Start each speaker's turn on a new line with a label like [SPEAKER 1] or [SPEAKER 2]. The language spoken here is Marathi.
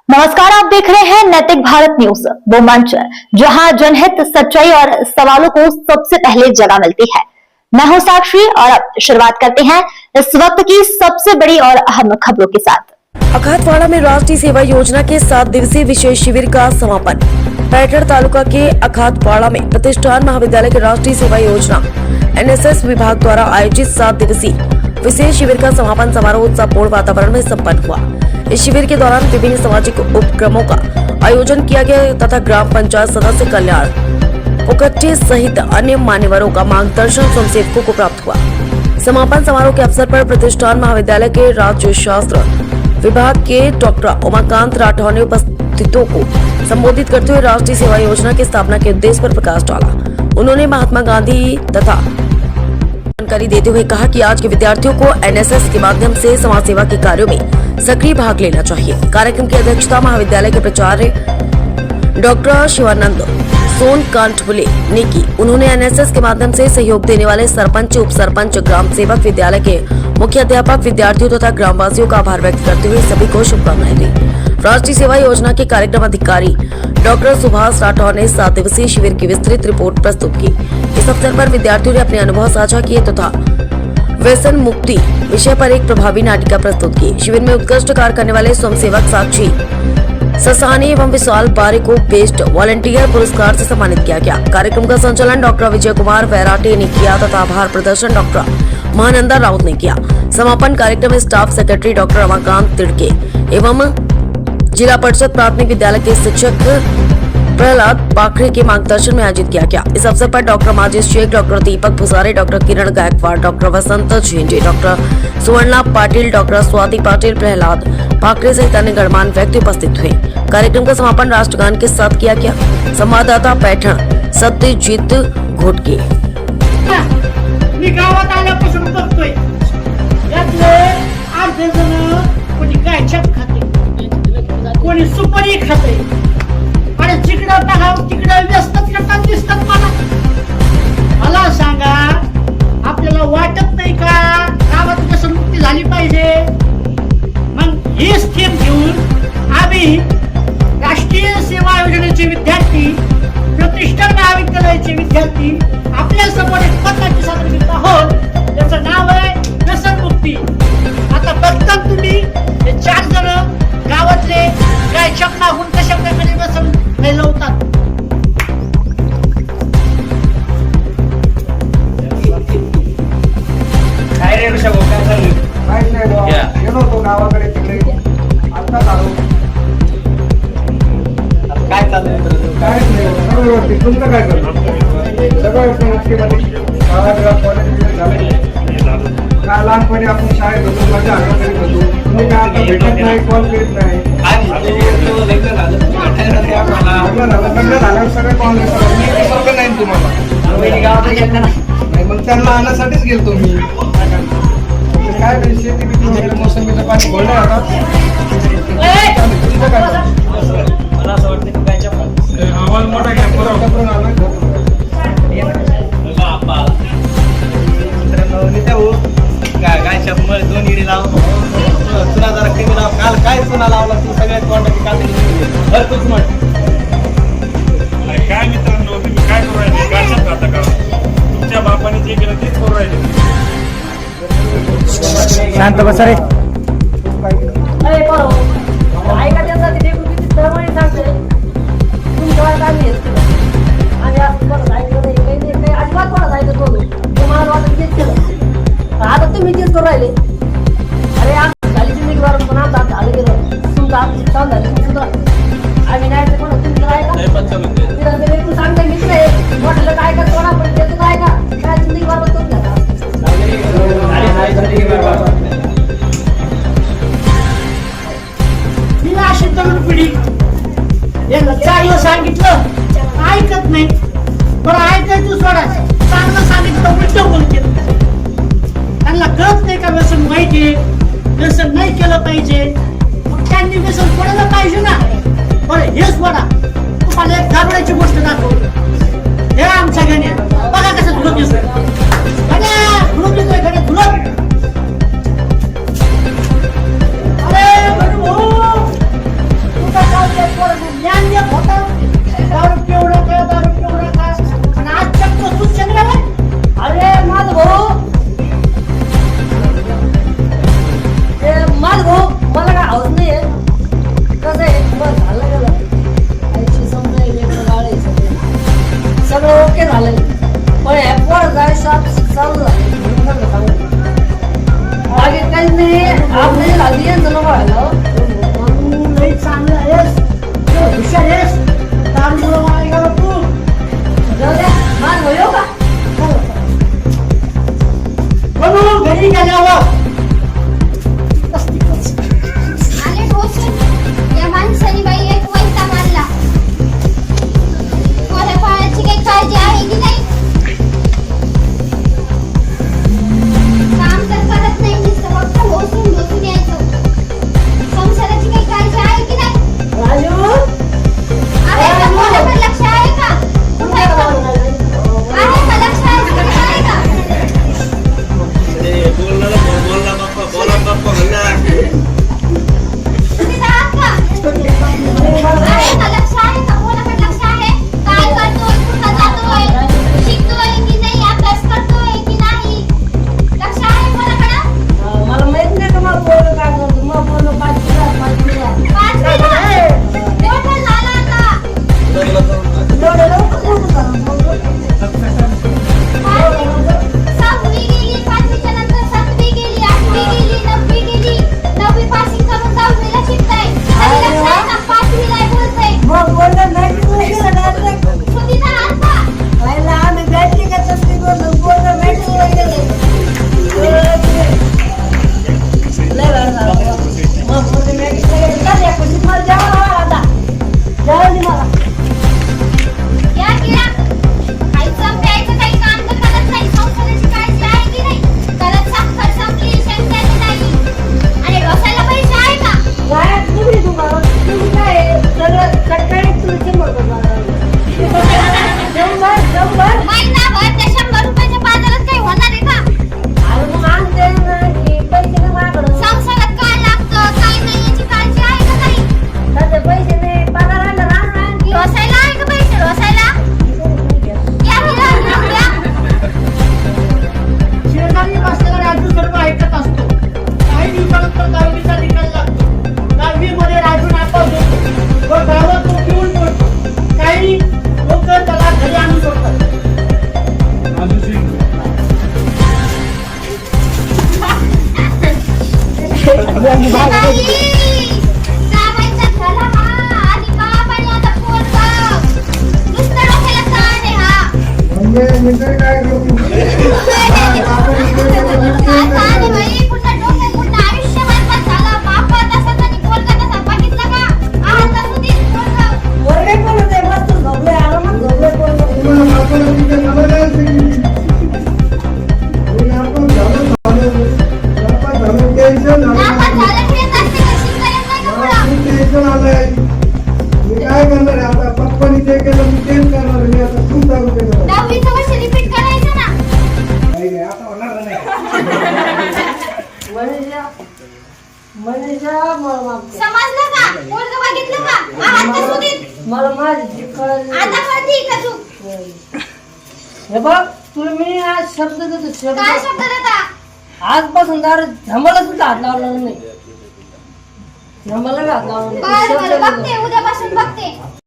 [SPEAKER 1] नमस्कार, आप देख रहे हैं नैतिक भारत न्यूज, वो मंच जहां जनहित, सच्चाई और सवालों को सबसे पहले जगह मिलती है। मैं हूं साक्षी और अब शुरुआत करते हैं इस वक्त की सबसे बड़ी और अहम खबरों के साथ।
[SPEAKER 2] अखातवाड़ा में राष्ट्रीय सेवा योजना के 7 दिवसीय विशेष शिविर का समापन। पैठण तालुका के अखातवाड़ा में प्रतिष्ठान महाविद्यालय के राष्ट्रीय सेवा योजना NSS विभाग द्वारा आयोजित 7 दिवसीय विशेष शिविर का समापन समारोह उत्साहपूर्ण वातावरण में संपन्न हुआ। इस शिविर के दौरान विभिन्न सामाजिक उपक्रमों का आयोजन किया गया तथा ग्राम पंचायत सदस्य कल्याण उकट्ठे सहित अन्य मान्यवरों का मार्गदर्शन स्वयंसेवकों को प्राप्त हुआ। समापन समारोह के अवसर पर प्रतिष्ठान महाविद्यालय के राज्य शास्त्र विभाग के डॉक्टर उमाकांत राठौर ने उपस्थितों को संबोधित करते हुए राष्ट्रीय सेवा योजना की स्थापना के उद्देश्य पर प्रकाश डाला। उन्होंने महात्मा गांधी तथा जानकारी देते हुए कहा कि आज के विद्यार्थियों को NSS के माध्यम से समाज सेवा के कार्यों में सक्रिय भाग लेना चाहिए। कार्यक्रम की अध्यक्षता महाविद्यालय के प्राचार्य डॉक्टर शिवानंद सोनकांठपुले ने की। उन्होंने NSS के माध्यम से सहयोग देने वाले सरपंच, उप सरपंच, ग्राम सेवक, विद्यालय के मुख्य अध्यापक, विद्यार्थियों तथा ग्रामवासियों का आभार व्यक्त करते हुए सभी को शुभकामनाएं दी। राष्ट्रीय सेवा योजना के कार्यक्रम अधिकारी डॉक्टर सुभाष राठौर ने 7 दिवसीय शिविर की विस्तृत रिपोर्ट प्रस्तुत की। इस अवसर पर विद्यार्थियों ने अपने अनुभव साझा किए तथा व्यसन मुक्ति विषय पर एक प्रभावी नाटिका प्रस्तुत की। शिविर में उत्कृष्ट कार्य करने वाले स्वयंसेवक साक्षी ससानी एवं विशाल बारे को बेस्ट वॉलंटियर पुरस्कार से सम्मानित किया गया। कार्यक्रम का संचालन डॉक्टर विजय कुमार वैराटे ने किया तथा आभार प्रदर्शन डॉक्टर महानंदा राउत ने किया। समापन कार्यक्रम में staff secretary doctor Ramakant Tidke एवं जिला परिषद प्राथमिक विद्यालय के शिक्षक प्रहलाद पाखरे के मार्गदर्शन में आयोजित किया गया। इस अवसर पर doctor Majid Shaikh, doctor Deepak Bhusare, doctor Kiran Gaikwad, doctor Vasant Jhende, doctor Suvarna Patil, doctor Swati Patil, Prahlad Pakhare सहित अन्य गणमान्य व्यक्ति उपस्थित हुए। कार्यक्रम का समापन राष्ट्रगान के साथ किया गया। संवाददाता पैठण सत्यजीत घोटके।
[SPEAKER 3] मी गावात आल्यापासून बघतोय यातले 8 जण कोणी काय छाप खाते, कोणी सुपारी खाते आणि जिकडं बघावं तिकडं व्यस्तच करतात दिसतात मला सांगा, आपल्याला वाटत नाही का गावात कसं मुक्ती झाली पाहिजे? मग ही स्कीम घेऊन आम्ही राष्ट्रीय सेवा योजनेचे विद्यार्थी, प्रतिष्ठान महाविद्यालयाचे विद्यार्थी आपल्या समोर एक पत्राची सादर करीत आहोत. त्याचं नाव आहे व्यसन मुक्ती. आता बघता तुम्ही हे 4 जण गावातले काय मागून कशा प्रकारे व्यसन फैलवतात.
[SPEAKER 4] काय रे ऋषभ, काय चालू?
[SPEAKER 5] काहीच नाही बुवा. गेलो होतो गावाकडे, तिकडे आत्ताच आलो.
[SPEAKER 4] काय चालू?
[SPEAKER 5] काहीच नाही बुवा. सगळं व्यवस्थित. तुमचं काय चाललं? सगळं व्यवस्थित. गावात कॉलेज झाले. काय लहानपणी आपण शाळेत होतो, मजा करीत होतो. तुम्ही काय आता भेटत नाही, कॉल करीत नाही.
[SPEAKER 4] लग्न झालं
[SPEAKER 5] सगळे कॉल नाही तुम्हाला. नाही, मग त्यांना आणण्यासाठीच गेलतो मी. काय शेती बिती मोसंबीचं पाणी बोलणं आता. तुमचं काय
[SPEAKER 4] मला असं वाटतं की काय
[SPEAKER 5] आवाज मोठा घ्या.
[SPEAKER 4] काय शंभर 2 इडी लाव, चुना जरा कमी लाव. काल काय चुना लावला तू? सगळ्यात तोंडाची काल तूच म्हण.
[SPEAKER 6] काय मित्रांनो, तुम्ही काय करू राहिले? गाशात राहता का? तुमच्या बापाने जे केलं तेच करू राहिले.
[SPEAKER 5] शांत बसा रे.
[SPEAKER 7] ऐका त्यासाठी किती सर्वांनी सांगते तुमच्या काय आणि ऐकलं नाही काही अजिबात कोणा ऐकत बोलू तुम्हाला वाटत तेच केलं. आता तुम्ही तेच करू राहिले. अरे झाली जिंदगी बरोबर पण आता झालं गेलं तुमचं आपली चालू झाली. तुम्ही सुद्धा आम्ही नाही कोणा तुम्ही काय तू सांगता मीच नाही म्हटलं काय का कोणा पण ते तू काय का काय जिंदगी बरोबर करून घ्या.
[SPEAKER 3] ही अशी तरुण पिढी यांना चांगलं सांगितलं ऐकत नाही. बरं ऐकायचं सोडायचं, चांगलं सांगितलं उलट बोलते. त्यांना कळत नाही का व्यसन वाईट आहे, व्यसन नाही केलं पाहिजे. मग त्यांनी व्यसन सोडायला पाहिजे ना. बरं हे सोडा. तुम्हाला एक घाबरायची गोष्ट दाखवली. हे आमच्या गाण्यात बघा कसं धुलत दिसतंय. धुलत दिसतोय गाण्यात धुलत. अरे भाऊ, तू
[SPEAKER 5] मी तरी काय करतो आपण इकडे गेलो, मी केलं काय?
[SPEAKER 7] पोरगे पण होते, मस्त झोपले, आरामात झोपले पोरगे.
[SPEAKER 5] तुम्हाला बापाला तिथे मला जायला सांगितलं. मी आपण झालं, बापा झालं, टेन्शन झालं. मला खूप टेन्शन आलंय. मी काय करणार आहे आता? पप्पानी ते केलं, मी तेच करणार आहे. मी आता खूप चालू केलं. नाही, आता होणार नाही.
[SPEAKER 7] मनीषा मला माफ कर.
[SPEAKER 1] समजलं का? पोरगं बघितलं का? आहात का सुधीर?
[SPEAKER 7] मला माझी जीभ कळली.
[SPEAKER 1] आता कळती का तू?
[SPEAKER 7] हे बघ तुम्ही आज शब्द देतो
[SPEAKER 1] काय
[SPEAKER 7] शब्द
[SPEAKER 1] शब्द देता?
[SPEAKER 7] आजपासून दारू झंबाला सुद्धा हात लावला नाही. झंबाला बी हात लावला नाही.
[SPEAKER 1] बरं
[SPEAKER 7] शब्द
[SPEAKER 1] बरं
[SPEAKER 7] देतो.
[SPEAKER 1] बघते, उद्यापासून बघते.